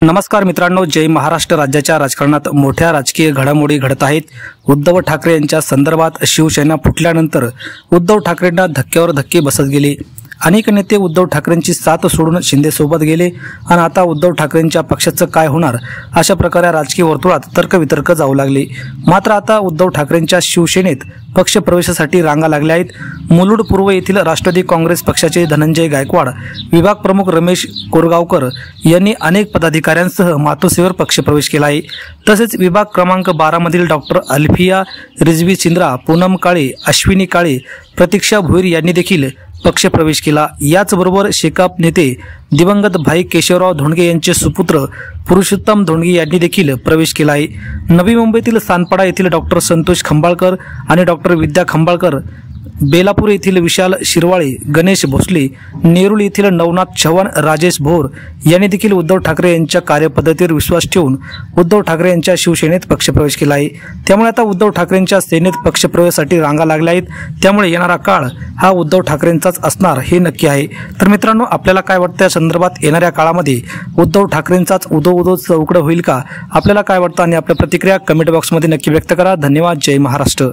नमस्कार मित्रांनो, जय महाराष्ट्र। राज्याच्या राजकारणात मोठ्या राजकीय घडामोडी घडत आहेत। उद्धव ठाकरे यांच्या संदर्भात शिवसेना फुटल्यानंतर उद्धव ठाकरेंना धक्क्यावर धक्के बसत गेले। अनेक नेते उद्धव ठाकरेंची साथ सोडून शिंदे सोबत गेले आणि आता उद्धव ठाकरेंच्या पक्षाचं काय होणार अशा प्रकारे राजकीय वर्तुळात तर्कवितर्क जाऊ लागले। मात्र आता उद्धव ठाकरेंच्या शिवसेनेत पक्ष प्रवेशासाठी रांगा लागल्या आहेत। मुलुंड पूर्व येथील राष्ट्रवादी काँग्रेस पक्षाचे धनंजय गायकवाड, विभाग प्रमुख रमेश कोरगावकर यांनी अनेक पदाधिकाऱ्यांसह मातोश्रीवर पक्ष प्रवेश केला आहे। तसेच विभाग क्रमांक 12 मधील डॉक्टर अल्फिया रिजवी सिंद्रा, पूनम काळे, अश्विनी काळे, प्रतीक्षा भोईर यांनी देखील पक्ष प्रवेश केला। याचबरोबर शेकाप नेते दिवंगत भाई केशवराव धोंडगे यांचे सुपुत्र पुरुषोत्तम धोंडगे यांनी देखील प्रवेश केला आहे। नवी मुंबईतील सानपाडा येथील डॉक्टर संतोष खंबाळकर आणि डॉक्टर विद्या खंबाळकर, बेलापूर येथील विशाल शिरवाळे, गणेश भोसले, नेरूळ येथील नवनाथ चव्हाण, राजेश भोर यांनी देखील उद्धव ठाकरे यांच्या कार्यपद्धतीवर विश्वास ठेवून उद्धव ठाकरे यांच्या शिवसेनेत पक्षप्रवेश केला आहे। त्यामुळे आता उद्धव ठाकरेंच्या सेनेत पक्षप्रवेशासाठी रांगा लागल्या आहेत। त्यामुळे येणारा काळ हा उद्धव ठाकरेंचाच असणार हे नक्की आहे। तर मित्रांनो, आपल्याला काय वाटतं या संदर्भात? येणाऱ्या काळामध्ये उद्धव ठाकरेंचाच उदो चौकडं होईल का? आपल्याला काय वाटतं आणि आपल्या प्रतिक्रिया कमेंट बॉक्समध्ये नक्की व्यक्त करा। धन्यवाद। जय महाराष्ट्र।